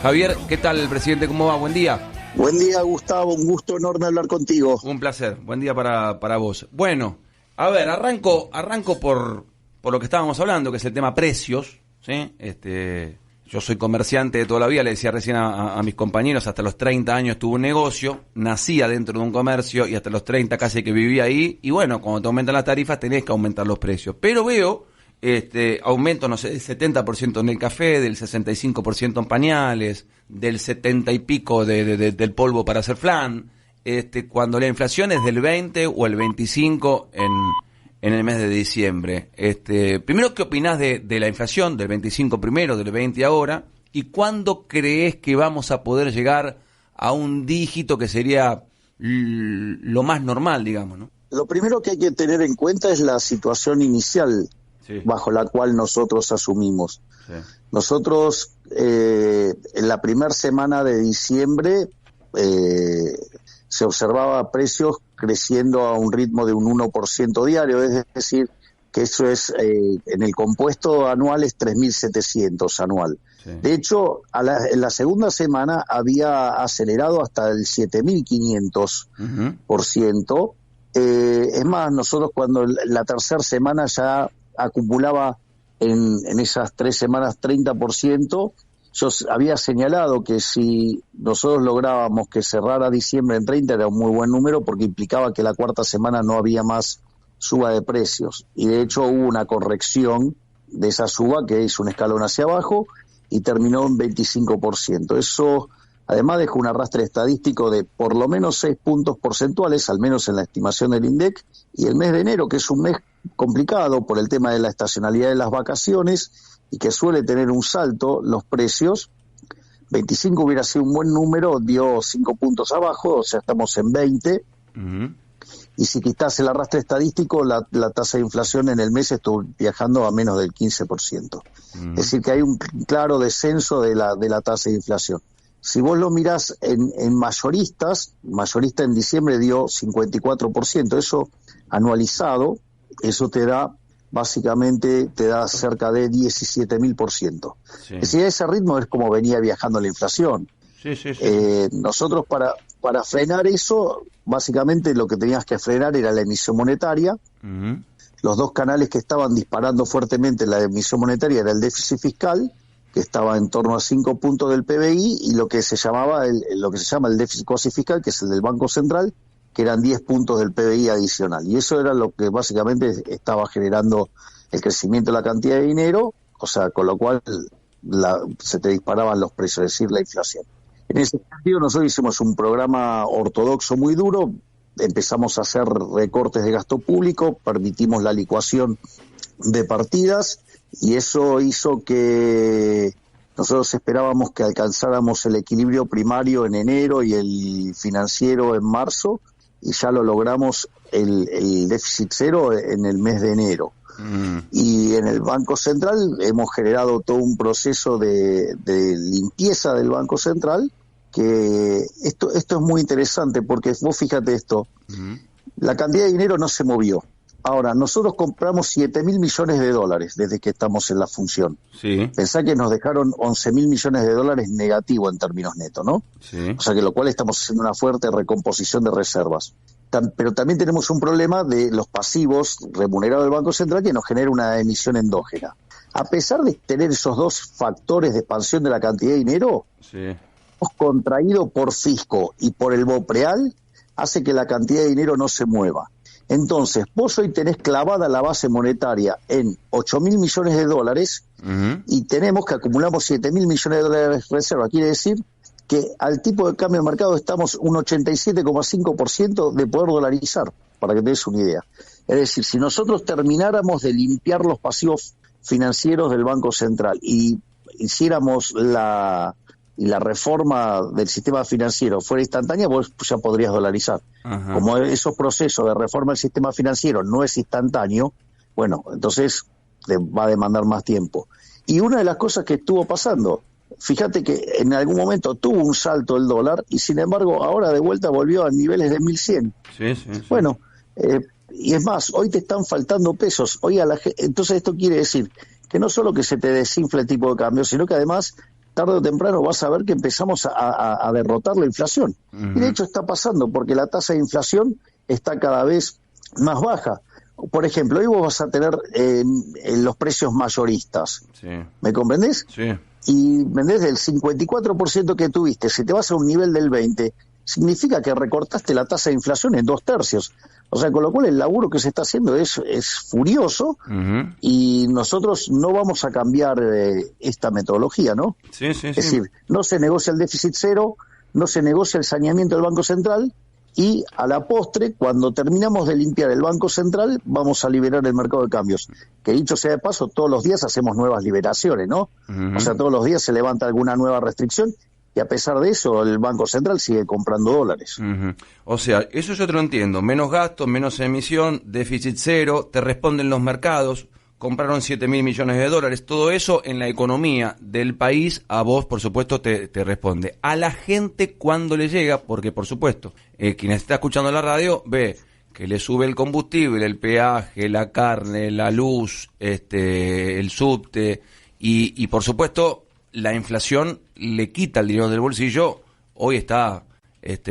Javier, ¿qué tal, presidente? ¿Cómo va? Buen día. Buen día, Gustavo. Un gusto enorme hablar contigo. Un placer. Buen día para vos. Bueno, a ver, arranco por lo que estábamos hablando, que es el tema precios, ¿sí? Yo soy comerciante de toda la vida, le decía recién a mis compañeros, hasta los 30 años tuve un negocio, nacía dentro de un comercio y hasta los 30 casi que vivía ahí, y bueno, cuando te aumentan las tarifas tenés que aumentar los precios. Pero veo aumento, no sé, del 70% en el café, del 65% en pañales, del 70 y pico del polvo para hacer flan, cuando la inflación es del 20 o el 25 en el mes de diciembre. Primero, ¿qué opinás de la inflación, del 25 primero, del 20 ahora? ¿Y cuándo crees que vamos a poder llegar a un dígito que sería lo más normal, digamos, ¿no? Lo primero que hay que tener en cuenta es la situación inicial, sí, bajo la cual nosotros asumimos. Sí. Nosotros, en la primera semana de diciembre, se observaba precios creciendo a un ritmo de un 1% diario, es decir, que eso es, en el compuesto anual es 3.700 anual. Sí. De hecho, en la segunda semana había acelerado hasta el 7.500%. Es más, nosotros cuando la tercera semana ya acumulaba en esas 3 semanas 30%, yo había señalado que si nosotros lográbamos que cerrara diciembre en 30 era un muy buen número porque implicaba que la cuarta semana no había más suba de precios. Y de hecho hubo una corrección de esa suba que hizo un escalón hacia abajo y terminó en 25%. Eso además dejó un arrastre estadístico de por lo menos 6 puntos porcentuales, al menos en la estimación del INDEC, y el mes de enero, que es un mes complicado por el tema de la estacionalidad de las vacaciones y que suele tener un salto los precios, 25 hubiera sido un buen número, dio 5 puntos abajo, o sea, estamos en 20, y si quitas el arrastre estadístico, la tasa de inflación en el mes estuvo viajando a menos del 15%. Es decir, que hay un claro descenso de la tasa de inflación. Si vos lo mirás en mayorista en diciembre dio 54%, eso anualizado, eso te da, básicamente, te da cerca de 17.000%. Sí. Es decir, a ese ritmo es como venía viajando la inflación. Sí. Nosotros para frenar eso, básicamente lo que tenías que frenar era la emisión monetaria. Los dos canales que estaban disparando fuertemente la emisión monetaria era el déficit fiscal, que estaba en torno a 5 puntos del PBI, y lo que se llama el déficit cuasi fiscal, que es el del Banco Central, que eran 10 puntos del PBI adicional. Y eso era lo que básicamente estaba generando el crecimiento de la cantidad de dinero, o sea, con lo cual se te disparaban los precios, es decir, la inflación. En ese sentido, nosotros hicimos un programa ortodoxo muy duro, empezamos a hacer recortes de gasto público, permitimos la licuación de partidas, y eso hizo que nosotros esperábamos que alcanzáramos el equilibrio primario en enero y el financiero en marzo, y ya lo logramos el déficit cero en el mes de enero. Y en el Banco Central hemos generado todo un proceso de limpieza del Banco Central, que esto es muy interesante porque vos fíjate esto, la cantidad de dinero no se movió. Ahora, nosotros compramos 7.000 millones de dólares desde que estamos en la función. Sí. Pensá que nos dejaron 11.000 millones de dólares negativo en términos netos, ¿no? Sí. O sea que lo cual estamos haciendo una fuerte recomposición de reservas. Pero también tenemos un problema de los pasivos remunerados del Banco Central que nos genera una emisión endógena. A pesar de tener esos dos factores de expansión de la cantidad de dinero, hemos contraído por fisco y por el BOPREAL, hace que la cantidad de dinero no se mueva. Entonces, vos hoy tenés clavada la base monetaria en 8.000 millones de dólares y tenemos que acumulamos 7.000 millones de dólares de reserva. Quiere decir que al tipo de cambio de mercado estamos un 87,5% de poder dolarizar, para que te des una idea. Es decir, si nosotros termináramos de limpiar los pasivos financieros del Banco Central y hiciéramos la reforma del sistema financiero fuera instantánea, vos ya podrías dolarizar. Ajá. Como esos procesos de reforma del sistema financiero no es instantáneo, bueno, entonces te va a demandar más tiempo. Y una de las cosas que estuvo pasando, fíjate que en algún momento tuvo un salto el dólar y sin embargo ahora de vuelta volvió a niveles de 1.100. Sí. Bueno, y es más, hoy te están faltando pesos. Hoy entonces esto quiere decir que no solo que se te desinfla el tipo de cambio, sino que además tarde o temprano vas a ver que empezamos a derrotar la inflación. Uh-huh. Y de hecho está pasando, porque la tasa de inflación está cada vez más baja. Por ejemplo, hoy vos vas a tener los precios mayoristas. Sí. ¿Me comprendés? Sí. Y vendés del 54% que tuviste, si te vas a un nivel del 20%, significa que recortaste la tasa de inflación en 2/3. O sea, con lo cual el laburo que se está haciendo es furioso, uh-huh, y nosotros no vamos a cambiar esta metodología, ¿no? Sí. Es decir, no se negocia el déficit cero, no se negocia el saneamiento del Banco Central, y a la postre, cuando terminamos de limpiar el Banco Central, vamos a liberar el mercado de cambios. Que dicho sea de paso, todos los días hacemos nuevas liberaciones, ¿no? Uh-huh. O sea, todos los días se levanta alguna nueva restricción, y a pesar de eso, el Banco Central sigue comprando dólares. Uh-huh. O sea, eso yo te lo entiendo. Menos gastos, menos emisión, déficit cero, te responden los mercados, compraron 7.000 millones de dólares. Todo eso en la economía del país, a vos, por supuesto, te responde. A la gente, cuando le llega, porque, por supuesto, quien está escuchando la radio ve que le sube el combustible, el peaje, la carne, la luz, el subte, y por supuesto, la inflación le quita el dinero del bolsillo. Hoy está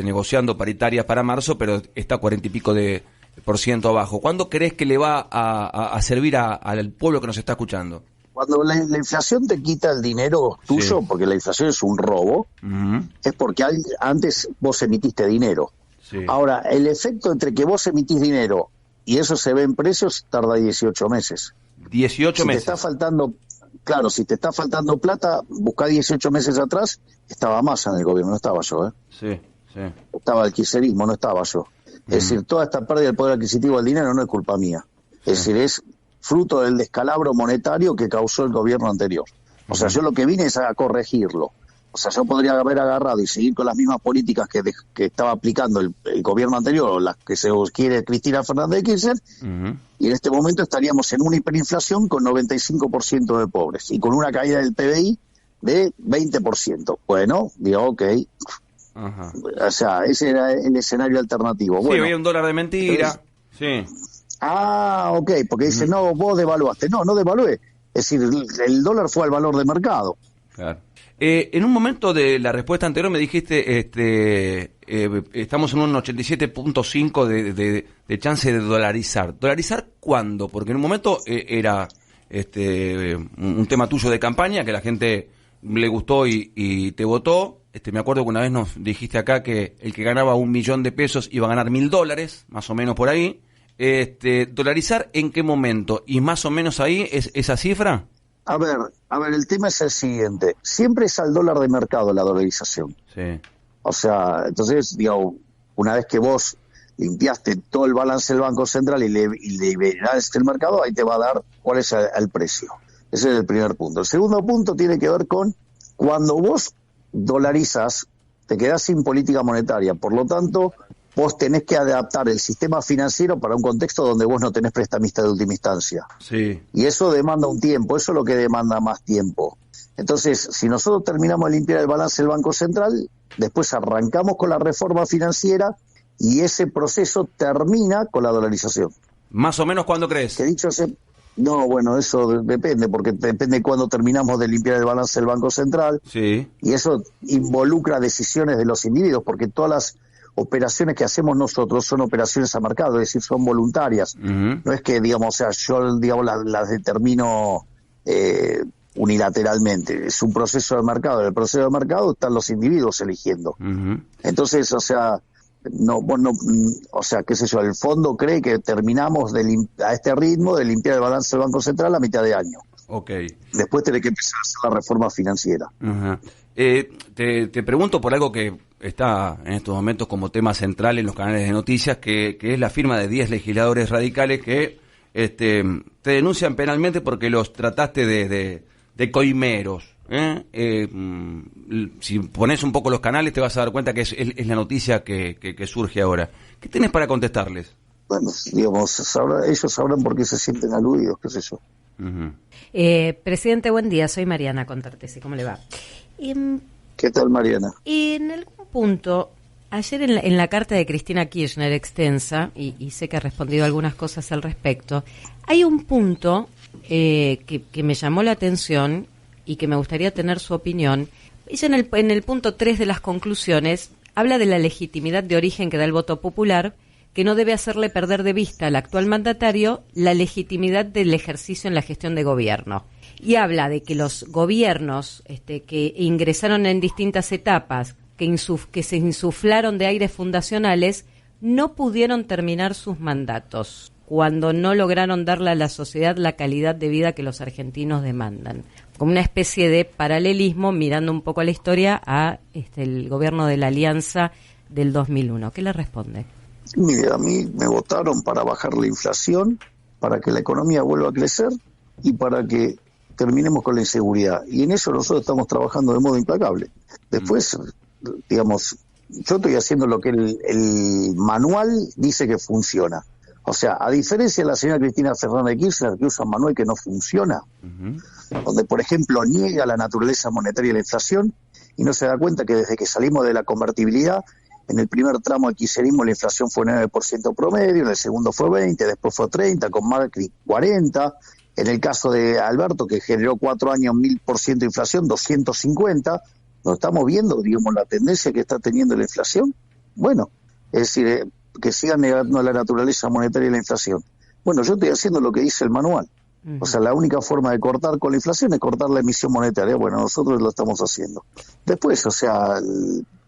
negociando paritarias para marzo, pero está 40 y pico de % abajo. ¿Cuándo crees que le va a servir al pueblo que nos está escuchando? Cuando la inflación te quita el dinero tuyo, sí, porque la inflación es un robo, uh-huh, es porque antes vos emitiste dinero. Sí. Ahora, el efecto entre que vos emitís dinero y eso se ve en precios tarda 18 meses. 18 meses. Te está faltando... Claro, si te está faltando plata, buscá 18 meses atrás, estaba Massa en el gobierno, no estaba yo, Sí. Estaba el kirchnerismo, no estaba yo. Es decir, toda esta pérdida del poder adquisitivo del dinero no es culpa mía. Es decir, es fruto del descalabro monetario que causó el gobierno anterior. O sea, yo lo que vine es a corregirlo. O sea, yo podría haber agarrado y seguir con las mismas políticas que estaba aplicando el gobierno anterior, o las que se quiere Cristina Fernández de Kirchner, uh-huh, y en este momento estaríamos en una hiperinflación con 95% de pobres y con una caída del PBI de 20%. Bueno, digo, ok. Uh-huh. O sea, ese era el escenario alternativo. Sí, bueno, había un dólar de mentira. Sí. Ah, ok, porque dice, no, vos devaluaste. No devalué. Es decir, el dólar fue al valor de mercado. Claro. En un momento de la respuesta anterior me dijiste, estamos en un 87.5 de chance de dolarizar. ¿Dolarizar cuándo? Porque en un momento era un tema tuyo de campaña que la gente le gustó y te votó. Me acuerdo que una vez nos dijiste acá que el que ganaba $1 millón iba a ganar $1.000, más o menos por ahí. ¿Dolarizar en qué momento? ¿Y más o menos ahí es esa cifra? A ver, el tema es el siguiente. Siempre es al dólar de mercado la dolarización. Sí. O sea, entonces, digo, una vez que vos limpiaste todo el balance del Banco Central y liberaste el mercado, ahí te va a dar cuál es el precio. Ese es el primer punto. El segundo punto tiene que ver con cuando vos dolarizas, te quedás sin política monetaria. Por lo tanto, vos tenés que adaptar el sistema financiero para un contexto donde vos no tenés prestamista de última instancia. Sí. Y eso demanda un tiempo, eso es lo que demanda más tiempo. Entonces, si nosotros terminamos de limpiar el balance del Banco Central, después arrancamos con la reforma financiera y ese proceso termina con la dolarización. ¿Más o menos cuándo crees? Que dicho sea, no, bueno, eso depende, porque depende de cuándo terminamos de limpiar el balance del Banco Central. Sí. Y eso involucra decisiones de los individuos, porque todas las operaciones que hacemos nosotros son operaciones a mercado, es decir, son voluntarias. Uh-huh. No es que, digamos, o sea, yo, digamos, las determino unilateralmente. Es un proceso de mercado. En el proceso de mercado están los individuos eligiendo. Uh-huh. Entonces, o sea, o sea, qué sé yo, el fondo cree que terminamos a este ritmo de limpiar el balance del Banco Central a mitad de año. Okay. Después tiene que empezar a hacer la reforma financiera. Uh-huh. Te pregunto por algo que está en estos momentos como tema central en los canales de noticias, que es la firma de 10 legisladores radicales que te denuncian penalmente porque los trataste de coimeros. Si pones un poco los canales te vas a dar cuenta que es la noticia que surge ahora. ¿Qué tenés para contestarles? Bueno, digamos, ellos sabrán por qué se sienten aludidos, qué sé yo. Uh-huh. Presidente, buen día, soy Mariana Contartesi, ¿cómo le va? ¿Qué tal, Mariana? En algún punto, ayer en la carta de Cristina Kirchner extensa, y sé que ha respondido algunas cosas al respecto, hay un punto que me llamó la atención y que me gustaría tener su opinión. Ella en el punto 3 de las conclusiones habla de la legitimidad de origen que da el voto popular, que no debe hacerle perder de vista al actual mandatario la legitimidad del ejercicio en la gestión de gobierno. Y habla de que los gobiernos que ingresaron en distintas etapas, que se insuflaron de aires fundacionales, no pudieron terminar sus mandatos cuando no lograron darle a la sociedad la calidad de vida que los argentinos demandan. Como una especie de paralelismo, mirando un poco a la historia, a el gobierno de la Alianza del 2001. ¿Qué le responde? Mire, a mí me votaron para bajar la inflación, para que la economía vuelva a crecer y para que terminemos con la inseguridad. Y en eso nosotros estamos trabajando de modo implacable. Después, digamos, yo estoy haciendo lo que el manual dice que funciona. O sea, a diferencia de la señora Cristina Fernández de Kirchner, que usa un manual que no funciona, donde, por ejemplo, niega la naturaleza monetaria de la inflación y no se da cuenta que desde que salimos de la convertibilidad, en el primer tramo del kirchnerismo la inflación fue 9% promedio, en el segundo fue 20%, después fue 30%, con Macri 40%, en el caso de Alberto, que generó 4 años 1000% de inflación, 250%, ¿no estamos viendo, digamos, la tendencia que está teniendo la inflación? Bueno, es decir, que sigan negando la naturaleza monetaria de la inflación. Bueno, yo estoy haciendo lo que dice el manual. O sea, la única forma de cortar con la inflación es cortar la emisión monetaria. Bueno, nosotros lo estamos haciendo. Después, o sea,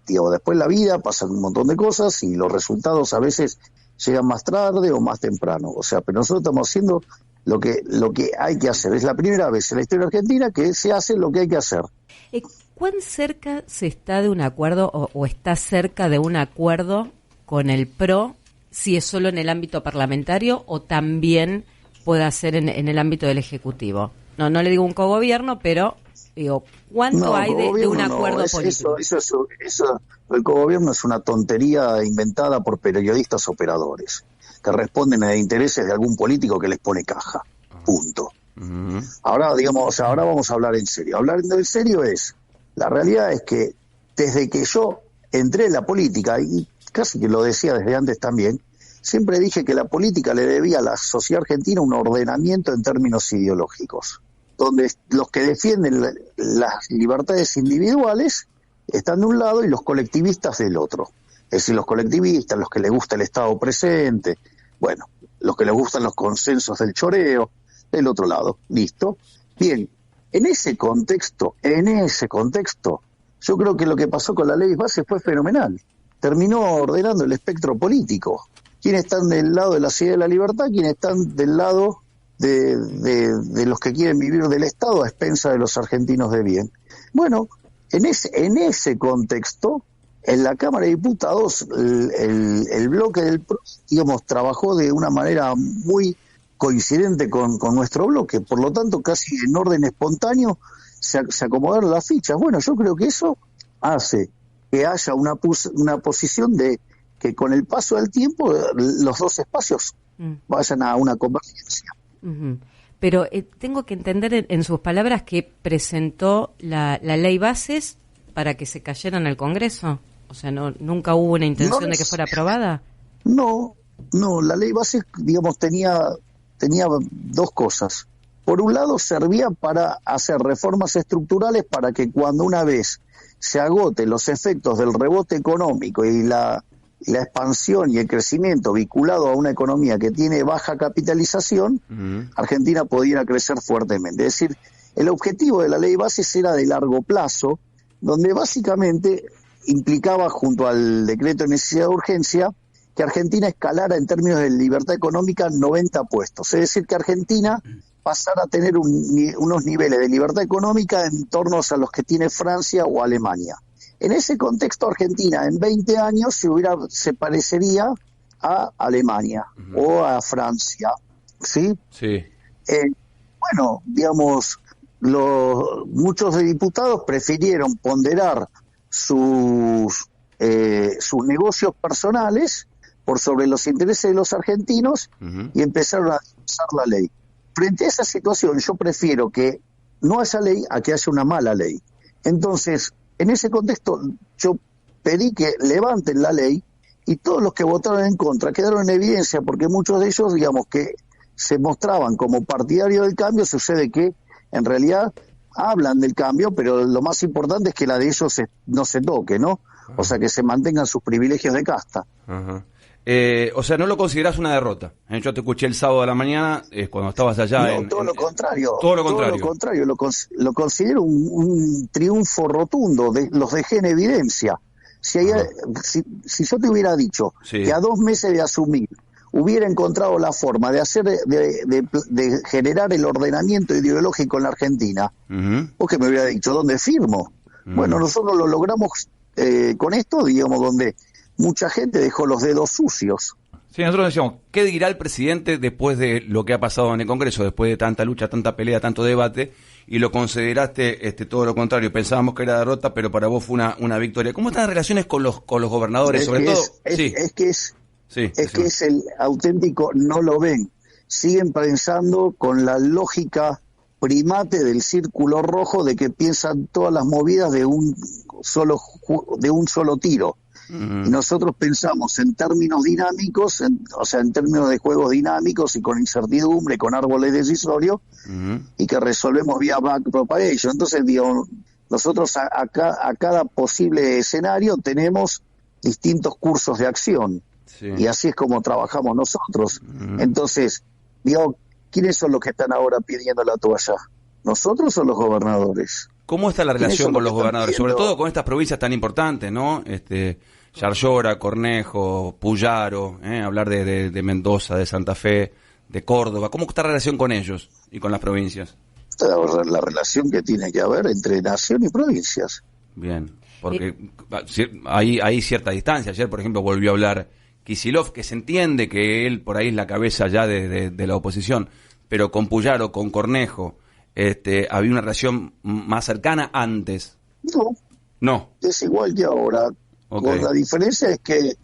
después la vida pasan un montón de cosas y los resultados a veces llegan más tarde o más temprano. O sea, pero nosotros estamos haciendo lo que hay que hacer. Es la primera vez en la historia argentina que se hace lo que hay que hacer. ¿Cuán cerca se está de un acuerdo o está cerca de un acuerdo con el PRO, si es solo en el ámbito parlamentario o también puede ser en el ámbito del Ejecutivo? No le digo un cogobierno, pero digo, ¿cuánto hay de un acuerdo político? Eso, el cogobierno es una tontería inventada por periodistas operadores que responden a intereses de algún político que les pone caja. Punto. Ahora, digamos, ahora vamos a hablar en serio. Hablando en serio la realidad es que desde que yo entré en la política, y casi que lo decía desde antes también, siempre dije que la política le debía a la sociedad argentina un ordenamiento en términos ideológicos, donde los que defienden las libertades individuales están de un lado y los colectivistas del otro. Es decir, los colectivistas, los que les gusta el Estado presente, bueno, los que les gustan los consensos del choreo, del otro lado. ¿Listo? Bien, en ese contexto, yo creo que lo que pasó con la ley base fue fenomenal. Terminó ordenando el espectro político. ¿Quiénes están del lado de la ciudad de la libertad? ¿Quiénes están del lado de los que quieren vivir del Estado a expensas de los argentinos de bien? Bueno, en ese contexto, en la Cámara de Diputados, el bloque del PRO, digamos, trabajó de una manera muy coincidente con nuestro bloque. Por lo tanto, casi en orden espontáneo se acomodaron las fichas. Bueno, yo creo que eso hace que haya una posición de que con el paso del tiempo los dos espacios vayan a una convergencia. Pero tengo que entender en sus palabras que presentó la ley bases para que se cayera en el Congreso. O sea, nunca hubo una intención de que fuera aprobada. No, la ley bases, digamos, tenía dos cosas. Por un lado, servía para hacer reformas estructurales para que cuando una vez se agoten los efectos del rebote económico y la expansión y el crecimiento vinculado a una economía que tiene baja capitalización, Argentina pudiera crecer fuertemente. Es decir, el objetivo de la ley bases era de largo plazo, donde básicamente implicaba, junto al decreto de necesidad de urgencia, que Argentina escalara en términos de libertad económica 90 puestos. Es decir, que Argentina pasara a tener unos niveles de libertad económica en torno a los que tiene Francia o Alemania. En ese contexto, Argentina en 20 años se parecería a Alemania o a Francia, ¿sí? Sí. Bueno, digamos, muchos diputados prefirieron ponderar sus negocios personales por sobre los intereses de los argentinos y empezaron a usar la ley. Frente a esa situación, yo prefiero que no haya ley a que haya una mala ley. Entonces, en ese contexto, yo pedí que levanten la ley y todos los que votaron en contra quedaron en evidencia porque muchos de ellos, digamos, que se mostraban como partidarios del cambio. Sucede que, en realidad, hablan del cambio, pero lo más importante es que la de ellos no se toque, ¿no? O sea, que se mantengan sus privilegios de casta. Ajá. O sea, no lo considerás una derrota. Yo te escuché el sábado a la mañana, cuando estabas allá. No, todo lo contrario. Todo lo contrario. Todo lo contrario. Lo considero un triunfo rotundo. Los dejé en evidencia. Si yo te hubiera dicho que a 2 meses de asumir hubiera encontrado la forma de hacer de generar el ordenamiento ideológico en la Argentina, vos que me hubiera dicho, ¿dónde firmo? Bueno, nosotros lo logramos con esto, digamos, donde mucha gente dejó los dedos sucios. Sí, nosotros decíamos, ¿qué dirá el presidente después de lo que ha pasado en el Congreso, después de tanta lucha, tanta pelea, tanto debate, y lo consideraste todo lo contrario? Pensábamos que era derrota, pero para vos fue una victoria. ¿Cómo están las relaciones con los gobernadores, sobre todo? Es que es el auténtico, no lo ven. Siguen pensando con la lógica primate del círculo rojo de que piensan todas las movidas de un solo tiro. Y nosotros pensamos en términos dinámicos, en términos de juegos dinámicos y con incertidumbre, con árboles decisorios, y que resolvemos vía backpropagation. Entonces, digo, nosotros a cada posible escenario tenemos distintos cursos de acción. Sí. Y así es como trabajamos nosotros. Entonces, digo, ¿quiénes son los que están ahora pidiendo la toalla? ¿Nosotros o los gobernadores? ¿Cómo está la relación con los gobernadores? Sobre todo con estas provincias tan importantes, ¿no? Yarlora, Cornejo, Puyaro, hablar de Mendoza, de Santa Fe, de Córdoba. ¿Cómo está la relación con ellos y con las provincias? La relación que tiene que haber entre nación y provincias. Bien, porque hay cierta distancia. Ayer, por ejemplo, volvió a hablar Kicillof, que se entiende que él por ahí es la cabeza ya de la oposición, pero con Puyaro, con Cornejo, había una relación más cercana antes. No. Es igual que ahora. Okay. La diferencia es que,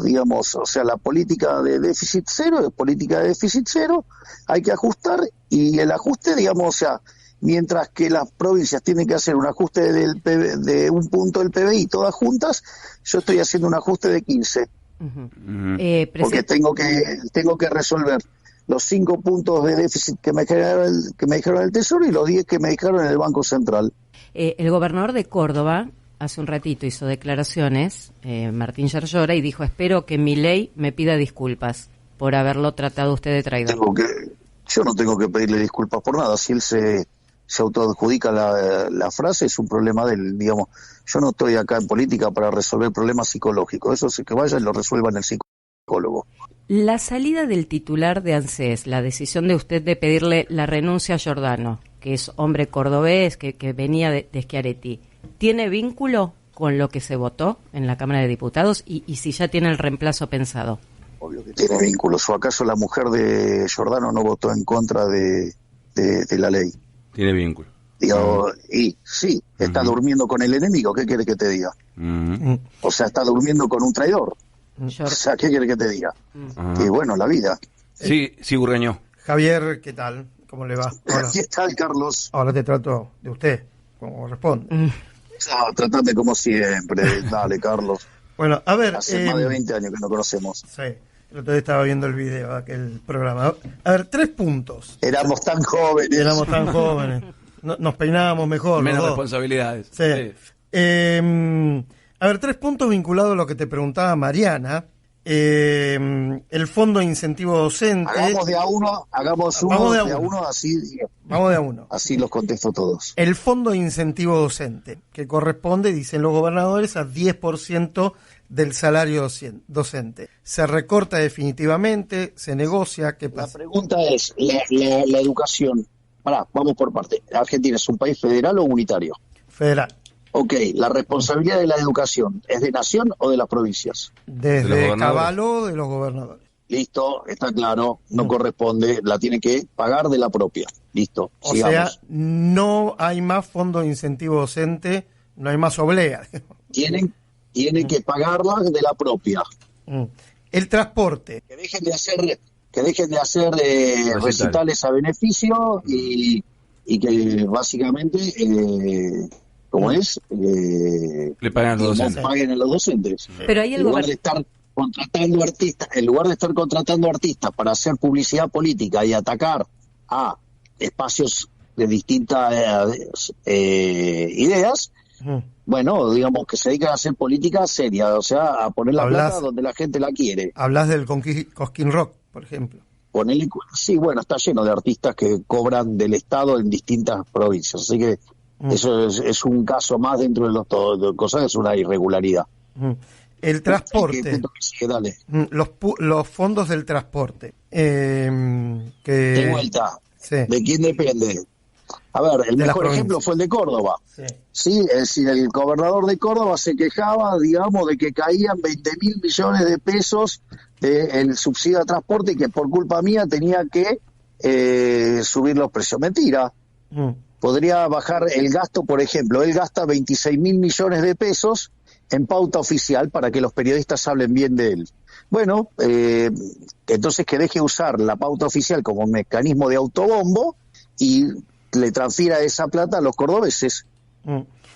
digamos, o sea, la política de déficit cero es política de déficit cero, hay que ajustar, y el ajuste, digamos, o sea, mientras que las provincias tienen que hacer un ajuste de un punto del PBI todas juntas, yo estoy haciendo un ajuste de 15. Porque tengo que resolver los 5 puntos de déficit que me dijeron el Tesoro y los 10 que me dijeron en el Banco Central. El gobernador de Córdoba hace un ratito hizo declaraciones, Martín Yarlora, y dijo: espero que Milei me pida disculpas por haberlo tratado usted de traidor. Yo no tengo que pedirle disculpas por nada. Si él se autoadjudica la frase, es un problema de él, digamos. Yo no estoy acá en política para resolver problemas psicológicos. Eso es que vayan y lo resuelvan el psicólogo. La salida del titular de ANSES, la decisión de usted de pedirle la renuncia a Giordano, que es hombre cordobés, que venía de Schiaretti, ¿tiene vínculo con lo que se votó en la Cámara de Diputados y si ya tiene el reemplazo pensado? Obvio que tiene vínculos. ¿O acaso la mujer de Giordano no votó en contra de la ley? Tiene vínculo. Digo, y sí, está durmiendo con el enemigo. ¿Qué quiere que te diga? O sea, está durmiendo con un traidor. O sea, ¿qué quiere que te diga? Y bueno, la vida. Sí, Burgueño. Javier, ¿qué tal? ¿Cómo le va? Hola. ¿Qué tal, Carlos? Ahora te trato de usted, como corresponde. No, tratate como siempre. Dale, Carlos. Bueno, a ver... Hace más de 20 años que nos conocemos. Sí, el otro día estaba viendo el video, aquel programa. A ver, 3 puntos. Éramos tan jóvenes. Nos peinábamos mejor. Menos responsabilidades. Sí. A ver, 3 puntos vinculados a lo que te preguntaba Mariana. El fondo de incentivo docente. Hagamos de a uno, así. Vamos de a uno. Así los contesto todos. El fondo de incentivo docente, que corresponde, dicen los gobernadores, a 10% del salario docente. ¿Se recorta definitivamente? ¿Se negocia? ¿Qué pasa? La pregunta es, la educación. Vamos por parte. ¿Argentina es un país federal o unitario? Federal. Ok, la responsabilidad de la educación, ¿es de nación o de las provincias? Desde Caballo, de los gobernadores. Listo, está claro, no corresponde, la tiene que pagar de la propia. Listo, sigamos. O sea, no hay más fondo de incentivo docente, no hay más oblea. Tienen que pagarla de la propia. El transporte. Que dejen de hacer recitales a beneficio y que básicamente... ¿Cómo es? Le pagan a los docentes. Paguen a los docentes. Pero ahí en lugar de estar contratando artistas para hacer publicidad política y atacar a espacios de distintas ideas, bueno, digamos que se dedican a hacer política seria, o sea, a poner la plata donde la gente la quiere. Hablas del Cosquín Rock, por ejemplo. Sí, bueno, está lleno de artistas que cobran del Estado en distintas provincias, así que eso es un caso más dentro de de cosas, es una irregularidad. El transporte, sigue, dale. Los fondos del transporte. De vuelta, sí. ¿De quién depende? A ver, el mejor ejemplo fue el de Córdoba. Sí, es decir, el gobernador de Córdoba se quejaba, digamos, de que caían 20.000 millones de pesos del subsidio de transporte y que por culpa mía tenía que subir los precios. Mentira. Podría bajar el gasto, por ejemplo, él gasta 26.000 millones de pesos en pauta oficial para que los periodistas hablen bien de él. Bueno, entonces que deje usar la pauta oficial como mecanismo de autobombo y le transfiera esa plata a los cordobeses.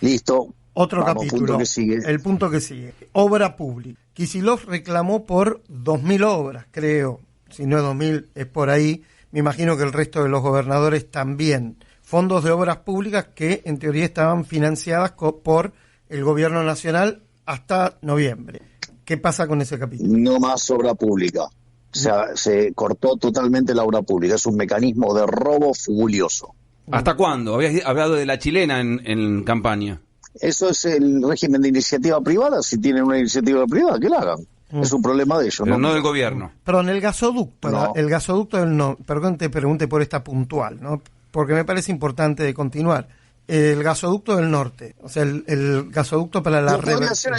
Listo. Otro Vamos, capítulo. Punto que sigue. El punto que sigue. Obra pública. Kicillof reclamó por 2.000 obras, creo. Si no es 2.000, es por ahí. Me imagino que el resto de los gobernadores también. Fondos de obras públicas que en teoría estaban financiadas por el gobierno nacional hasta noviembre. ¿Qué pasa con ese capítulo? No más obra pública. O sea, se cortó totalmente la obra pública. Es un mecanismo de robo furioso. ¿Hasta cuándo? Habías hablado de la chilena en campaña. Eso es el régimen de iniciativa privada. Si tienen una iniciativa privada, que la hagan. Es un problema de ellos. Pero no del gobierno. Perdón, el gasoducto. No. El gasoducto del no. Perdón, te pregunte por esta puntual, ¿no? Porque me parece importante de continuar. El gasoducto del norte. O sea, el gasoducto para la reversión.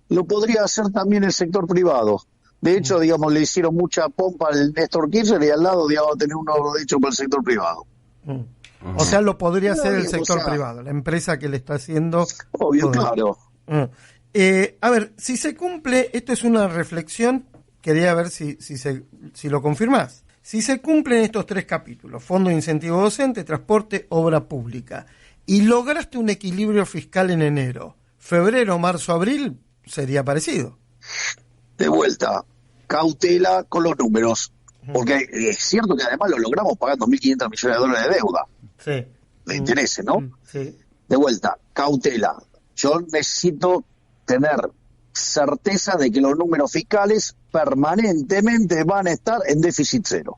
Lo podría hacer también el sector privado. De hecho, digamos, le hicieron mucha pompa al Néstor Kirchner y al lado, digamos, tener uno hecho por el sector privado. O sea, lo podría hacer el sector o sea, privado, la empresa que le está haciendo. Obvio, claro. A ver, si se cumple, esto es una reflexión, quería ver si lo confirmás. Si se cumplen estos 3 capítulos, fondo de incentivo docente, transporte, obra pública, y lograste un equilibrio fiscal en enero, febrero, marzo, abril, sería parecido. De vuelta, cautela con los números, porque es cierto que además lo logramos pagando 1.500 millones de dólares de deuda. Sí. De intereses, ¿no? Sí. De vuelta, cautela. Yo necesito tener certeza de que los números fiscales permanentemente van a estar en déficit cero.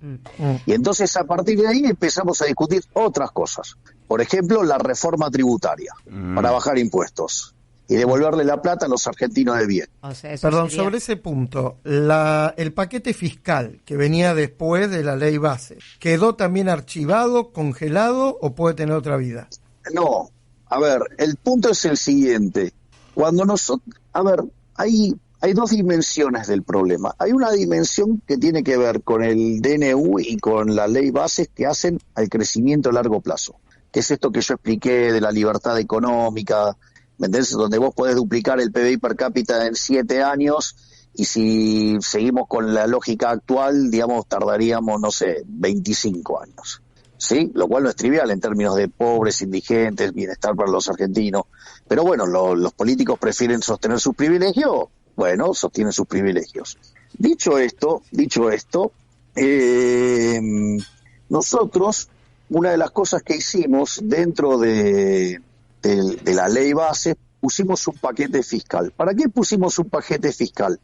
Y entonces a partir de ahí empezamos a discutir otras cosas. Por ejemplo, la reforma tributaria para bajar impuestos y devolverle la plata a los argentinos de bien. O sea, Perdón, sobre ese punto, el paquete fiscal que venía después de la ley base, ¿quedó también archivado, congelado o puede tener otra vida? No, a ver, el punto es el siguiente. Cuando nosotros, a ver, hay 2 dimensiones del problema. Hay una dimensión que tiene que ver con el DNU y con la ley base que hacen al crecimiento a largo plazo, que es esto que yo expliqué de la libertad económica, ¿me entendés? Donde vos podés duplicar el PBI per cápita en 7 años y si seguimos con la lógica actual, digamos, tardaríamos, no sé, 25 años. ¿Sí? Lo cual no es trivial en términos de pobres, indigentes, bienestar para los argentinos. Pero bueno, los políticos prefieren sostener sus privilegios, bueno, sostienen sus privilegios. Dicho esto, nosotros, una de las cosas que hicimos dentro de la ley base, pusimos un paquete fiscal. ¿Para qué pusimos un paquete fiscal?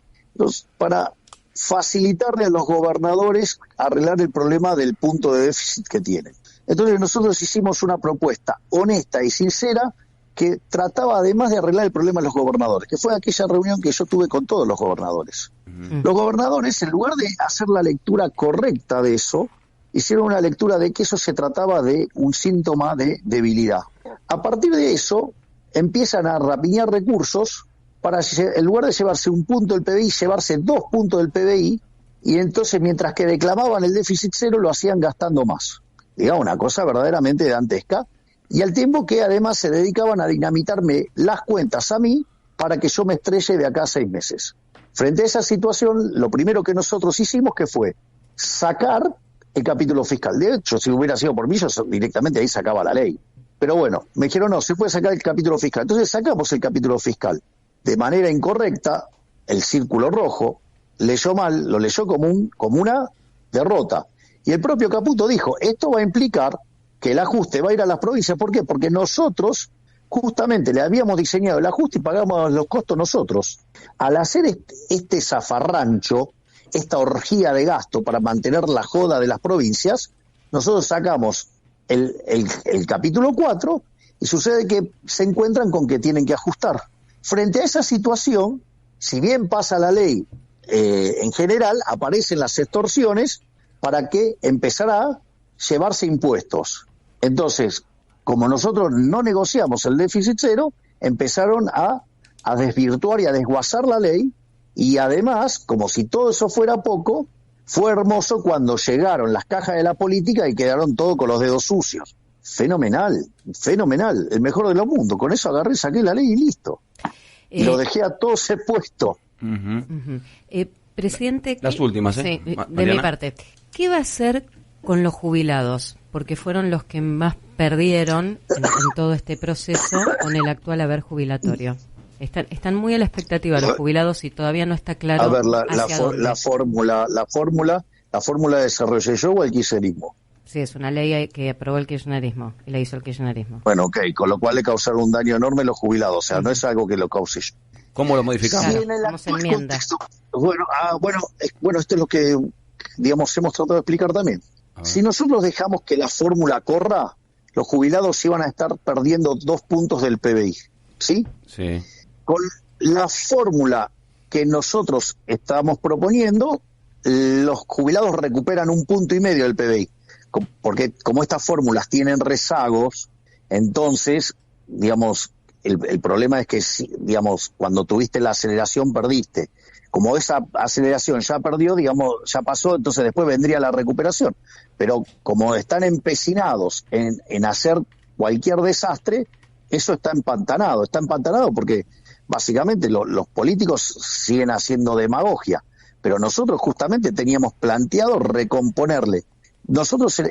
Para facilitarle a los gobernadores arreglar el problema del punto de déficit que tienen. Entonces nosotros hicimos una propuesta honesta y sincera que trataba además de arreglar el problema de los gobernadores, que fue aquella reunión que yo tuve con todos los gobernadores. Los gobernadores, en lugar de hacer la lectura correcta de eso, hicieron una lectura de que eso se trataba de un síntoma de debilidad. A partir de eso, empiezan a rapiñar recursos para, en lugar de llevarse un punto del PBI, llevarse 2 puntos del PBI, y entonces mientras que declamaban el déficit cero, lo hacían gastando más. Digamos, una cosa verdaderamente dantesca, y al tiempo que además se dedicaban a dinamitarme las cuentas a mí para que yo me estrelle de acá a 6 meses. Frente a esa situación, lo primero que nosotros hicimos que fue sacar el capítulo fiscal. De hecho, si hubiera sido por mí, yo directamente ahí sacaba la ley. Pero bueno, me dijeron, no, se puede sacar el capítulo fiscal. Entonces sacamos el capítulo fiscal. De manera incorrecta, el círculo rojo leyó mal, lo leyó como una derrota. Y el propio Caputo dijo, esto va a implicar que el ajuste va a ir a las provincias. ¿Por qué? Porque nosotros justamente le habíamos diseñado el ajuste y pagamos los costos nosotros. Al hacer este zafarrancho, esta orgía de gasto para mantener la joda de las provincias, nosotros sacamos el capítulo 4 y sucede que se encuentran con que tienen que ajustar. Frente a esa situación, si bien pasa la ley en general, aparecen las extorsiones para que empezara a llevarse impuestos. Entonces, como nosotros no negociamos el déficit cero, empezaron a desvirtuar y a desguazar la ley, y además, como si todo eso fuera poco, fue hermoso cuando llegaron las cajas de la política y quedaron todos con los dedos sucios. Fenomenal, fenomenal, el mejor de los mundos. Con eso agarré, saqué la ley y listo. Y lo dejé a todos expuesto. Presidente, las últimas, sí, de mi parte, ¿qué va a hacer con los jubilados? Porque fueron los que más perdieron en todo este proceso con el actual haber jubilatorio. Están muy a la expectativa los jubilados y todavía no está claro. A ver, la fórmula desarrollé yo o el kirchnerismo. Sí, es una ley que aprobó el kirchnerismo y la hizo el kirchnerismo. Bueno, ok, con lo cual le causaron un daño enorme a los jubilados, o sea, no es algo que lo cause yo. ¿Cómo lo modificamos? Claro, ¿cómo se enmienda? Bueno, esto es lo que, digamos, hemos tratado de explicar también. Si nosotros dejamos que la fórmula corra, los jubilados iban a estar perdiendo 2 puntos del PBI, ¿sí? Sí. Con la fórmula que nosotros estamos proponiendo, los jubilados recuperan 1,5 puntos del PBI. Porque como estas fórmulas tienen rezagos, entonces, digamos, el problema es que, digamos, cuando tuviste la aceleración perdiste. Como esa aceleración ya perdió, digamos, ya pasó, entonces después vendría la recuperación. Pero como están empecinados en hacer cualquier desastre, eso está empantanado porque básicamente los políticos siguen haciendo demagogia, pero nosotros justamente teníamos planteado recomponerle. Nosotros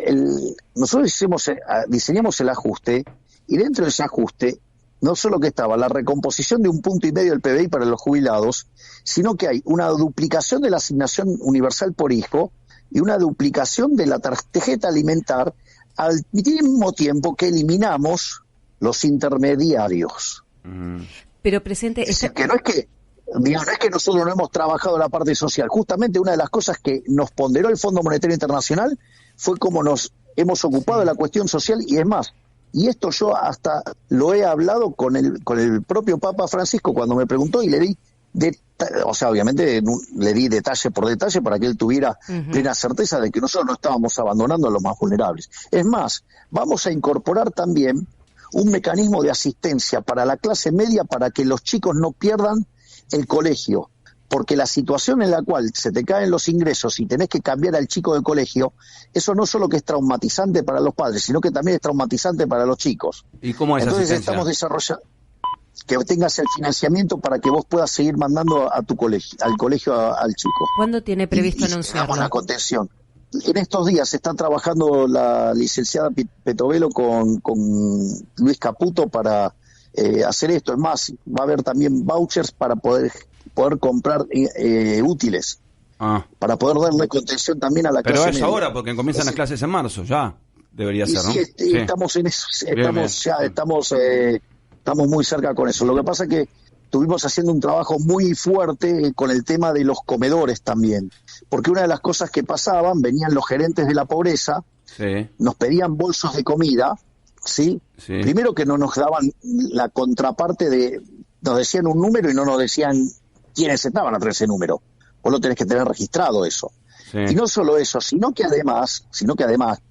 diseñamos el ajuste, y dentro de ese ajuste no solo que estaba la recomposición de 1,5 puntos del PBI para los jubilados, sino que hay una duplicación de la asignación universal por hijo y una duplicación de la tarjeta alimentar, al mismo tiempo que eliminamos los intermediarios. Pero, presidente, es decir, que no es que nosotros no hemos trabajado la parte social. Justamente una de las cosas que nos ponderó el Fondo Monetario Internacional fue cómo nos hemos ocupado de la cuestión social, y es más, y esto yo hasta lo he hablado con el propio Papa Francisco cuando me preguntó, y le di obviamente le di detalle por detalle para que él tuviera plena certeza de que nosotros no estábamos abandonando a los más vulnerables. Es más, vamos a incorporar también un mecanismo de asistencia para la clase media para que los chicos no pierdan el colegio, porque la situación en la cual se te caen los ingresos y tenés que cambiar al chico de colegio, eso no solo que es traumatizante para los padres, sino que también es traumatizante para los chicos. ¿Y cómo es Entonces asistencia? estamos desarrollando que tengas el financiamiento para que vos puedas seguir mandando a tu colegio, al chico. ¿Cuándo tiene previsto anunciarlo? La contención. En estos días está trabajando la licenciada Petovelo con Luis Caputo para hacer esto. Es más, va a haber también vouchers para poder comprar útiles, para poder darle contención también a la clase media. Pero es ahora, porque comienzan las clases en marzo, ya debería ser, ¿no? Sí, estamos en eso, estamos muy cerca con eso. Lo que pasa es que estuvimos haciendo un trabajo muy fuerte con el tema de los comedores también, porque una de las cosas que pasaban, venían los gerentes de la pobreza, nos pedían bolsos de comida, ¿sí? Primero que no nos daban la contraparte nos decían un número y no nos decían quiénes estaban atrás de ese número. Vos lo tenés que tener registrado eso. Y no solo eso, sino que además,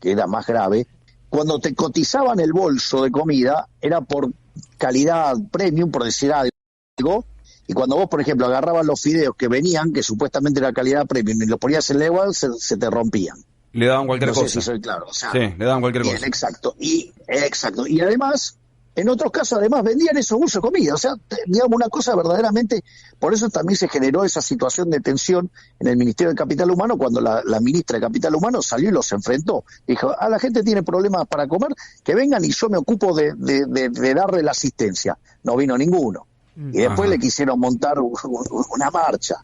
que era más grave, cuando te cotizaban el bolso de comida, era por calidad premium, por decir algo, y cuando vos, por ejemplo, agarrabas los fideos que venían, que supuestamente era calidad premium, y los ponías en la igual, se te rompían. Le daban cualquier cosa. No sé si soy claro. O sea, sí, le daban cualquier cosa. Exacto. Y además, en otros casos, además, vendían esos bolsos de comida. O sea, digamos, una cosa verdaderamente... Por eso también se generó esa situación de tensión en el Ministerio de Capital Humano, cuando la ministra de Capital Humano salió y los enfrentó. Dijo, la gente tiene problemas para comer, que vengan y yo me ocupo de darle la asistencia. No vino ninguno. Y después le quisieron montar una marcha.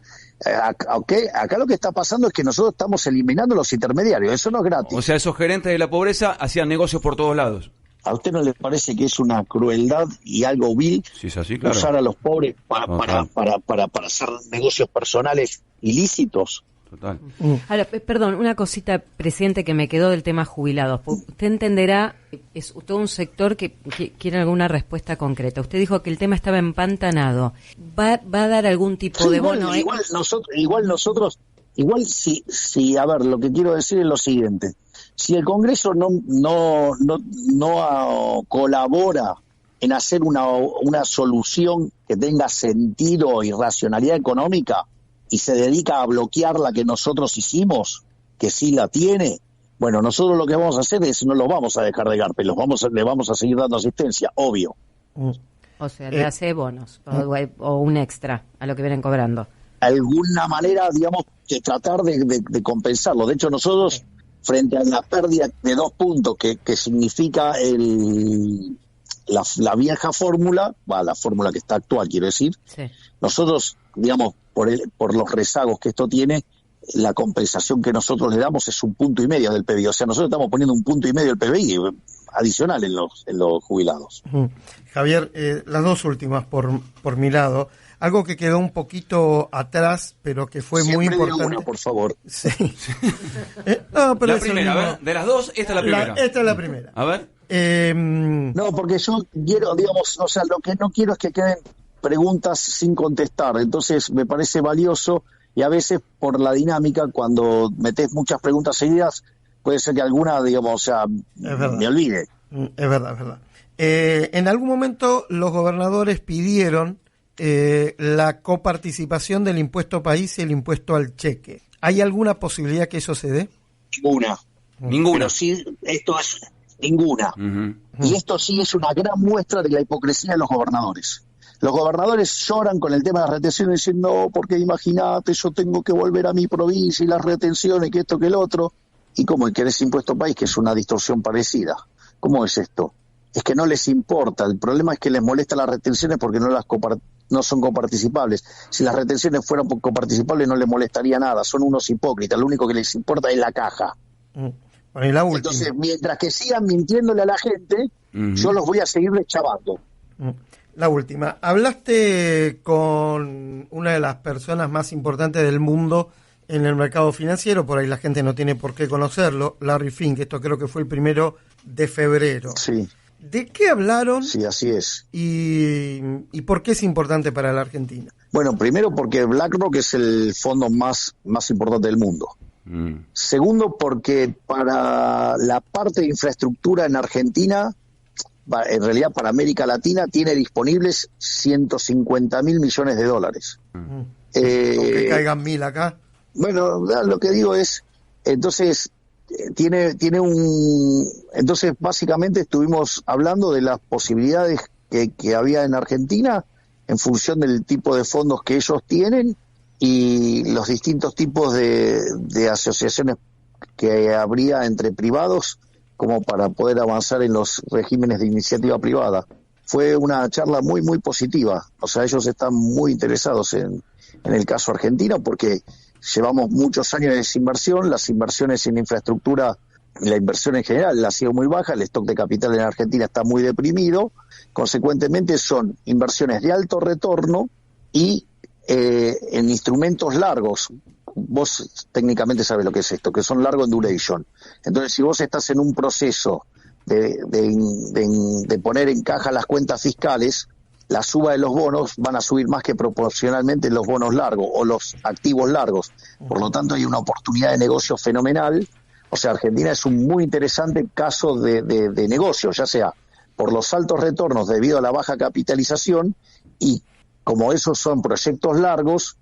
Acá lo que está pasando es que nosotros estamos eliminando los intermediarios, eso no es gratis. O sea, esos gerentes de la pobreza hacían negocios por todos lados. ¿A usted no le parece que es una crueldad y algo vil Sí, es así, claro. usar a los pobres para hacer negocios personales ilícitos? Total. Ahora, perdón, una cosita, presidente, que me quedó del tema jubilados. Usted entenderá, es todo un sector que quiere alguna respuesta concreta. Usted dijo que el tema estaba empantanado. ¿Va a dar algún tipo de bono? Igual nosotros, si, a ver, lo que quiero decir es lo siguiente. Si el Congreso no colabora en hacer una solución que tenga sentido y racionalidad económica, y se dedica a bloquear la que nosotros hicimos, que sí la tiene, bueno, nosotros lo que vamos a hacer es no los vamos a dejar de garpe, le vamos a seguir dando asistencia, obvio. O sea, le hace bonos o un extra a lo que vienen cobrando. Alguna manera, digamos, que tratar de compensarlo. De hecho, nosotros, frente a la pérdida de 2 puntos que significa la vieja fórmula, la fórmula que está actual, quiero decir, Sí. Nosotros, digamos, por los rezagos que esto tiene, la compensación que nosotros le damos es 1,5 puntos del PBI. O sea, nosotros estamos poniendo 1,5 puntos del PBI adicional en los jubilados. Javier, las dos últimas por mi lado. Algo que quedó un poquito atrás, pero que fue Siempre muy importante. Una, por favor. Sí. No, pero La primera, a ver, de las dos, esta es la primera. Esta es la primera. A ver. No, porque yo quiero, digamos, o sea, lo que no quiero es que queden preguntas sin contestar. Entonces me parece valioso, y a veces por la dinámica, cuando metes muchas preguntas seguidas, puede ser que alguna, digamos, o sea, me olvide. Es verdad. En algún momento los gobernadores pidieron la coparticipación del impuesto país y el impuesto al cheque. ¿Hay alguna posibilidad que eso se dé? Ninguna. Pero sí, esto es ninguna. Y esto sí es una gran muestra de la hipocresía de los gobernadores. Los gobernadores lloran con el tema de las retenciones, diciendo, no, porque imagínate, yo tengo que volver a mi provincia y las retenciones, que esto, que el otro. ¿Y cómo querés impuesto país, que es una distorsión parecida? ¿Cómo es esto? Es que no les importa. El problema es que les molesta las retenciones porque no son coparticipables. Si las retenciones fueran coparticipables no les molestaría nada. Son unos hipócritas. Lo único que les importa es la caja. Bueno, y la última. Entonces, mientras que sigan mintiéndole a la gente, yo los voy a seguir deschavando. La última. Hablaste con una de las personas más importantes del mundo en el mercado financiero, por ahí la gente no tiene por qué conocerlo, Larry Fink, esto creo que fue el 1 de febrero. Sí. ¿De qué hablaron? Sí, así es. ¿Y por qué es importante para la Argentina? Bueno, primero porque BlackRock es el fondo más importante del mundo. Segundo, porque para la parte de infraestructura en Argentina, en realidad para América Latina, tiene disponibles 150.000 millones de dólares. Que caigan 1.000 acá. Bueno, lo que digo es, entonces entonces básicamente estuvimos hablando de las posibilidades que había en Argentina en función del tipo de fondos que ellos tienen y los distintos tipos de asociaciones que habría entre privados como para poder avanzar en los regímenes de iniciativa privada. Fue una charla muy, muy positiva. O sea, ellos están muy interesados en el caso argentino porque llevamos muchos años de desinversión, las inversiones en infraestructura, la inversión en general ha sido muy baja, el stock de capital en Argentina está muy deprimido, consecuentemente son inversiones de alto retorno y en instrumentos largos. Vos técnicamente sabés lo que es esto, que son largo en duration. Entonces, si vos estás en un proceso de poner en caja las cuentas fiscales, la suba de los bonos van a subir más que proporcionalmente los bonos largos o los activos largos. Por lo tanto, hay una oportunidad de negocio fenomenal. O sea, Argentina es un muy interesante caso de negocio, ya sea por los altos retornos debido a la baja capitalización y como esos son proyectos largos,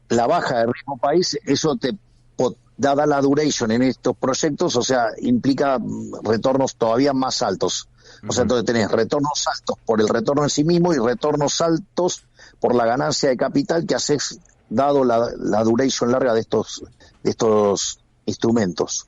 la baja de ritmo país, eso dada la duration en estos proyectos, o sea, implica retornos todavía más altos. O sea, entonces tenés retornos altos por el retorno en sí mismo y retornos altos por la ganancia de capital que haces dado la duration larga de estos instrumentos.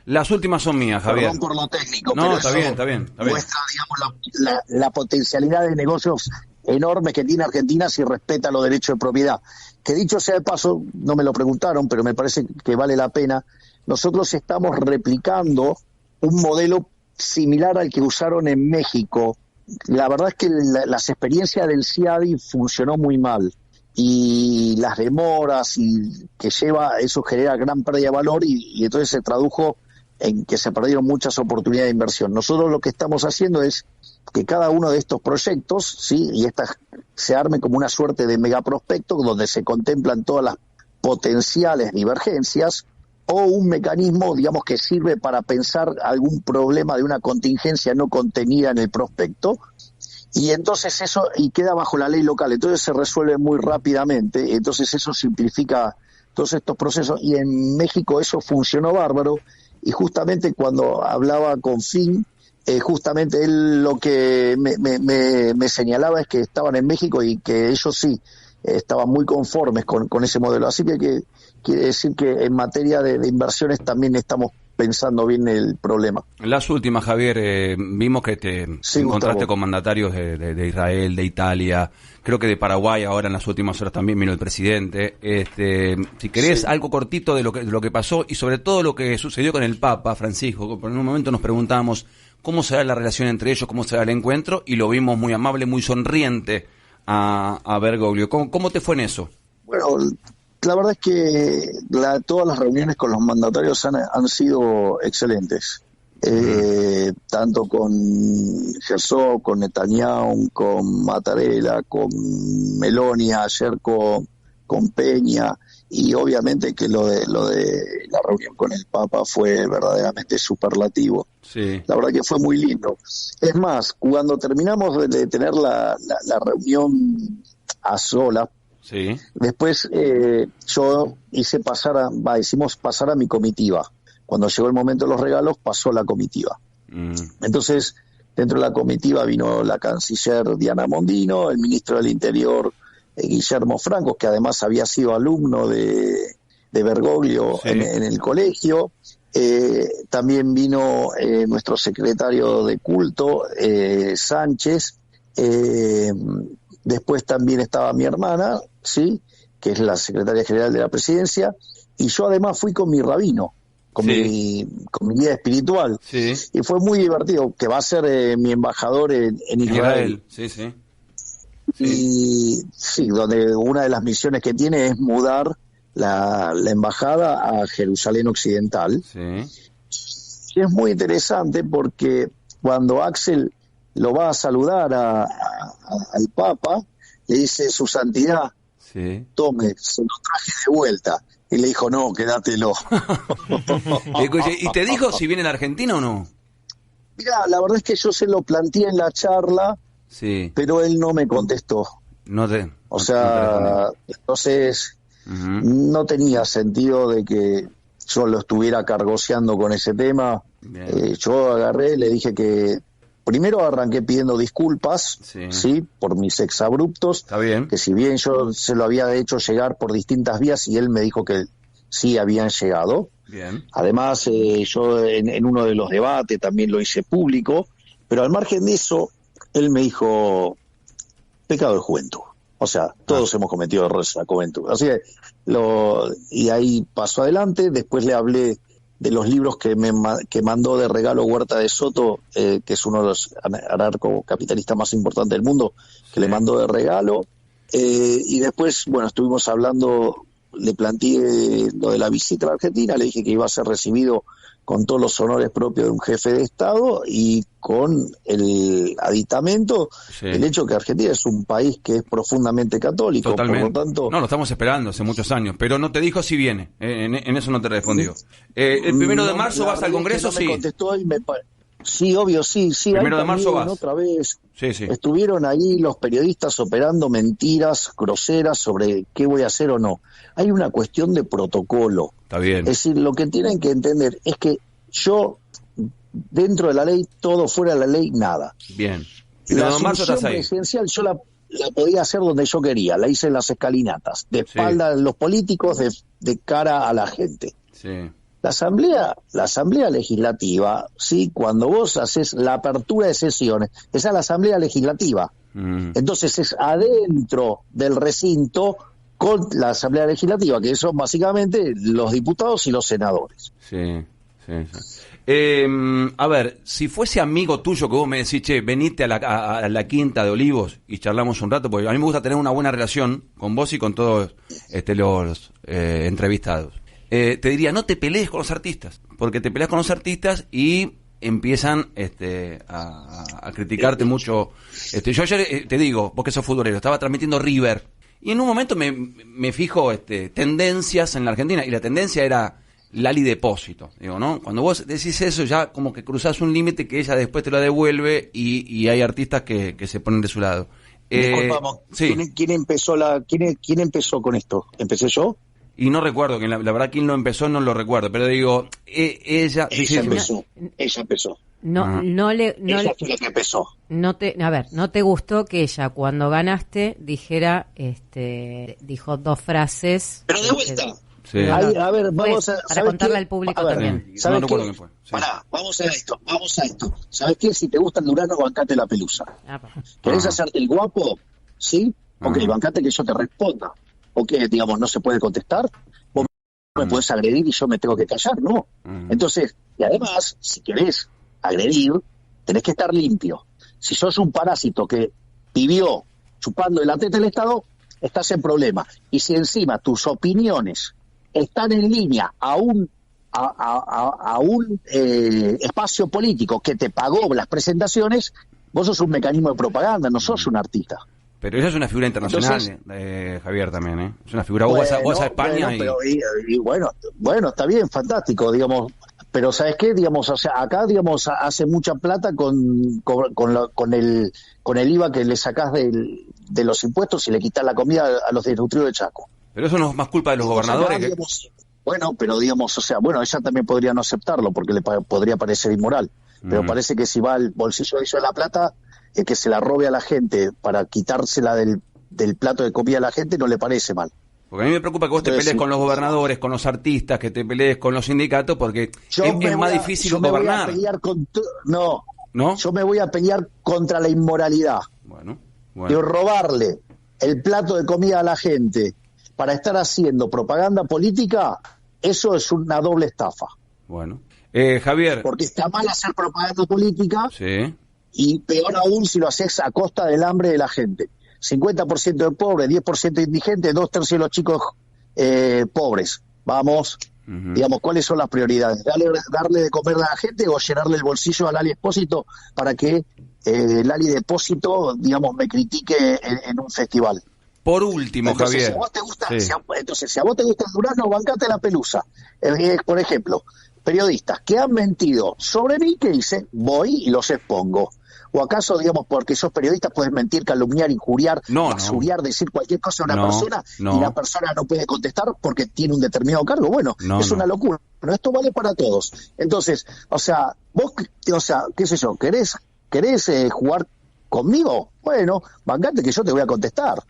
Las últimas son mías, Javier. Perdón por lo técnico, no, pero está bien. muestra, digamos, la potencialidad de negocios enormes que tiene Argentina si respeta los derechos de propiedad. Que dicho sea de paso, no me lo preguntaron, pero me parece que vale la pena. Nosotros estamos replicando un modelo similar al que usaron en México. La verdad es que las experiencias del CIADI funcionó muy mal, y las demoras y que lleva, eso genera gran pérdida de valor, y entonces se tradujo en que se perdieron muchas oportunidades de inversión. Nosotros lo que estamos haciendo es que cada uno de estos proyectos, ¿sí?, y estas se arme como una suerte de megaprospecto donde se contemplan todas las potenciales divergencias, o un mecanismo, digamos, que sirve para pensar algún problema de una contingencia no contenida en el prospecto, y entonces eso y queda bajo la ley local, entonces se resuelve muy rápidamente, entonces eso simplifica todos estos procesos, y en México eso funcionó bárbaro. Y justamente cuando hablaba con Finn, justamente él lo que me señalaba es que estaban en México y que ellos sí estaban muy conformes con ese modelo. Así que quiere decir que en materia de inversiones también estamos pensando bien el problema. Las últimas, Javier, vimos que te encontraste Gustavo, con mandatarios de Israel, de Italia, creo que de Paraguay. Ahora en las últimas horas también vino el presidente. Si querés, algo cortito de lo que pasó, y sobre todo lo que sucedió con el Papa Francisco. Por un momento nos preguntábamos cómo será la relación entre ellos, cómo será el encuentro, y lo vimos muy amable, muy sonriente a Bergoglio. ¿Cómo te fue en eso? bueno, la verdad es que todas las reuniones con los mandatarios han sido excelentes. Tanto con Herzog, con Netanyahu, con Mattarella, con Meloni, ayer con Peña, y obviamente que lo de la reunión con el Papa fue verdaderamente superlativo. Sí. La verdad que fue muy lindo. Es más, cuando terminamos de tener la reunión a solas, Sí. después yo hicimos pasar a mi comitiva. Cuando llegó el momento de los regalos, pasó la comitiva. Entonces, dentro de la comitiva vino la canciller Diana Mondino, el ministro del Interior Guillermo Franco, que además había sido alumno de Bergoglio, sí, en el colegio. También vino nuestro secretario de culto, Sánchez. Después también estaba mi hermana, ¿sí?, que es la secretaria general de la presidencia, y yo además fui con mi rabino, con mi guía espiritual, sí, y fue muy divertido, que va a ser mi embajador en Israel. Sí, sí. Y sí, donde una de las misiones que tiene es mudar la embajada a Jerusalén Occidental. Sí. Y es muy interesante porque cuando Axel lo va a saludar al Papa, le dice: su santidad, Sí. tome, se lo traje de vuelta. Y le dijo: no, quédatelo. ¿Y te dijo si viene a la Argentina o no? Mirá, la verdad es que yo se lo planteé en la charla, Sí. pero él no me contestó. O sea, entonces no tenía sentido de que yo lo estuviera cargoseando con ese tema. Yo agarré, le dije que primero arranqué pidiendo disculpas, sí, por mis exabruptos. Está bien. Que si bien yo se lo había hecho llegar por distintas vías, y él me dijo que sí habían llegado. Bien. Además, yo en uno de los debates también lo hice público, pero al margen de eso, él me dijo: pecado de juventud. O sea, todos hemos cometido errores en la juventud. Así que y ahí pasó adelante. Después le hablé de los libros que mandó de regalo Huerta de Soto, que es uno de los anarcocapitalistas más importantes del mundo, que le mandó de regalo. Y después, bueno, estuvimos hablando, le planteé lo de la visita a la Argentina, le dije que iba a ser recibido con todos los honores propios de un jefe de Estado, y con el aditamento, el hecho que Argentina es un país que es profundamente católico. Totalmente. Por lo tanto, no, lo estamos esperando hace muchos años, pero no te dijo si viene. En eso no te respondió. ¿El 1 de marzo vas al Congreso? No me contestó y sí, obvio, sí. 1 de marzo vas. Otra vez. Sí. Estuvieron ahí los periodistas operando mentiras groseras sobre qué voy a hacer o no. Hay una cuestión de protocolo. Está bien. Es decir, lo que tienen que entender es que yo, dentro de la ley, todo, fuera de la ley, nada. Bien. La asunción presidencial yo la podía hacer donde yo quería. La hice en las escalinatas, de espalda de los políticos, de cara a la gente. Sí. La asamblea legislativa, sí, cuando vos haces la apertura de sesiones, esa es la asamblea legislativa. Entonces es adentro del recinto con la Asamblea Legislativa, que son básicamente los diputados y los senadores. Sí. A ver, si fuese amigo tuyo que vos me decís, che, venite a la Quinta de Olivos y charlamos un rato, porque a mí me gusta tener una buena relación con vos y con todos los entrevistados. Te diría, no te pelees con los artistas, porque te peleas con los artistas y empiezan a criticarte mucho. Yo ayer, te digo, vos que sos futbolero, estaba transmitiendo River, y en un momento me fijo tendencias en la Argentina, y la tendencia era Lali Depósito, digo, ¿no? Cuando vos decís eso, ya como que cruzás un límite que ella después te lo devuelve, y hay artistas que se ponen de su lado. Disculpamos, sí. ¿quién empezó con esto? ¿Empecé yo? Y no recuerdo, la verdad quién lo empezó no lo recuerdo, pero digo, ella empezó. Ella fue la que empezó. ¿No te gustó que ella cuando ganaste dijera, dijo dos frases? Pero de vuelta. Sí. A ver, vamos a... Para contarle al público también. ¿Sabes no qué? recuerdo quién fue. Sí. Pará, vamos a esto. ¿Sabes qué? Si te gusta el Durano, bancate la pelusa. ¿Querés hacerte el guapo? ¿Sí? Ok, bancate que yo te responda. Ok, digamos, no se puede contestar. Vos me podés agredir y yo me tengo que callar, ¿no? Entonces, y además, si querés agredir, tenés que estar limpio. Si sos un parásito que vivió chupando de la teta del Estado, estás en problema. Y si encima tus opiniones están en línea a un espacio político que te pagó las presentaciones, vos sos un mecanismo de propaganda, no sos un artista. Pero ella es una figura internacional, entonces, Javier, también, ¿eh? Es una figura, vos vas a España bueno, está bien, fantástico, digamos, pero ¿sabes qué? Digamos, o sea, acá, digamos, hace mucha plata con el IVA que le sacás de los impuestos y le quitas la comida a los desnutridos de Chaco. Pero eso no es más culpa de los gobernadores. Digamos, bueno, pero digamos, o sea, bueno, ella también podría no aceptarlo porque le podría parecer inmoral, pero parece que si va al bolsillo de ellos la plata, que se la robe a la gente para quitársela del plato de comida a la gente, no le parece mal. Porque a mí me preocupa que vos te pelees con los gobernadores, con los artistas, que te pelees con los sindicatos, porque es más difícil gobernar. ¿No? Yo me voy a pelear contra la inmoralidad. Bueno. Y robarle el plato de comida a la gente para estar haciendo propaganda política, eso es una doble estafa. Bueno. Javier. Porque está mal hacer propaganda política. Sí. Y peor aún si lo haces a costa del hambre de la gente. 50% de pobres, 10% de indigentes, 2/3 de los chicos pobres. Vamos, digamos, ¿cuáles son las prioridades? ¿Darle de comer a la gente o llenarle el bolsillo a Lali Depósito para que Lali Depósito, digamos, me critique en un festival? Por último, entonces, Javier. Si a vos te gusta, si a vos te gusta el Durazno, bancate la pelusa. Por ejemplo, periodistas que han mentido sobre mí, ¿qué hice? Voy y los expongo. ¿O acaso, digamos, porque sos periodista puedes mentir, calumniar, injuriar, basuriar, decir cualquier cosa a una persona y la persona no puede contestar porque tiene un determinado cargo? Bueno, es una locura. Pero esto vale para todos. Entonces, o sea, vos, qué sé yo, ¿querés jugar conmigo? Bueno, bancate que yo te voy a contestar.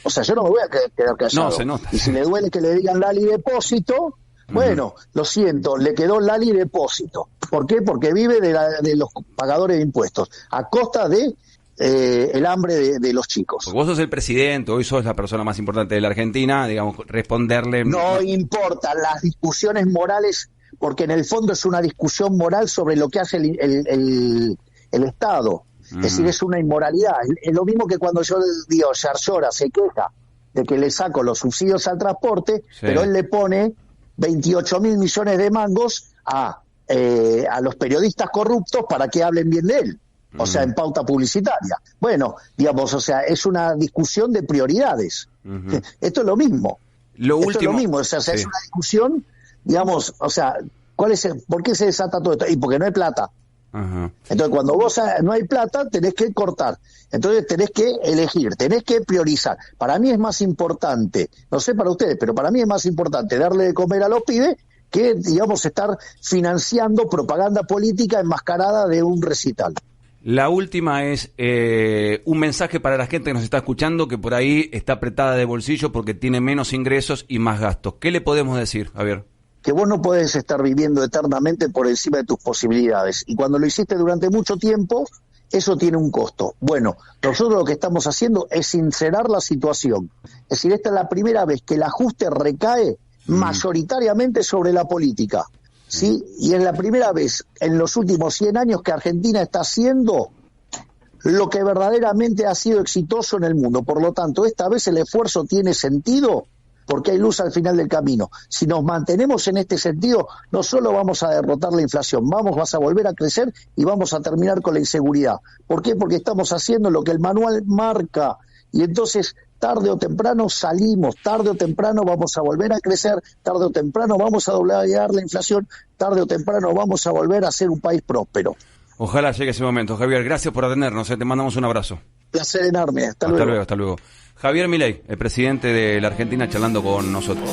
O sea, yo no me voy a quedar callado. No, se nota. Y si le duele que le digan Lali Depósito, bueno, lo siento, le quedó Lali Depósito. ¿Por qué? Porque vive de los pagadores de impuestos, a costa de el hambre de los chicos. Porque vos sos el presidente, hoy sos la persona más importante de la Argentina, digamos, responderle... No importa las discusiones morales, porque en el fondo es una discusión moral sobre lo que hace el Estado. Es decir, es una inmoralidad. Es lo mismo que cuando yo digo, Yarlora se queja de que le saco los subsidios al transporte, pero él le pone 28.000 millones de mangos a los periodistas corruptos para que hablen bien de él, o sea, en pauta publicitaria. Bueno, digamos, o sea, es una discusión de prioridades. Esto es lo mismo. Es lo mismo, o sea, es una discusión, digamos, o sea, ¿por qué se desata todo esto? Y porque no hay plata. Entonces, cuando vos no hay plata, tenés que cortar. Entonces, tenés que elegir, tenés que priorizar. Para mí es más importante, no sé para ustedes, pero para mí es más importante darle de comer a los pibes que, digamos, estar financiando propaganda política enmascarada de un recital. La última es un mensaje para la gente que nos está escuchando, que por ahí está apretada de bolsillo porque tiene menos ingresos y más gastos. ¿Qué le podemos decir, Javier? Que vos no podés estar viviendo eternamente por encima de tus posibilidades. Y cuando lo hiciste durante mucho tiempo, Eso tiene un costo. Bueno, nosotros lo que estamos haciendo es sincerar la situación. Es decir, esta es la primera vez que el ajuste recae mayoritariamente sobre la política, ¿sí? Y es la primera vez en los últimos 100 años que Argentina está haciendo lo que verdaderamente ha sido exitoso en el mundo. Por lo tanto, esta vez el esfuerzo tiene sentido porque hay luz al final del camino. Si nos mantenemos en este sentido, no solo vamos a derrotar la inflación, vas a volver a crecer y vamos a terminar con la inseguridad. ¿Por qué? Porque estamos haciendo lo que el manual marca y entonces tarde o temprano salimos, tarde o temprano vamos a volver a crecer, tarde o temprano vamos a doblegar la inflación, tarde o temprano vamos a volver a ser un país próspero. Ojalá llegue ese momento. Javier, gracias por atendernos, te mandamos un abrazo. Placer enorme, hasta luego. Hasta luego. Javier Milei, el presidente de la Argentina, charlando con nosotros.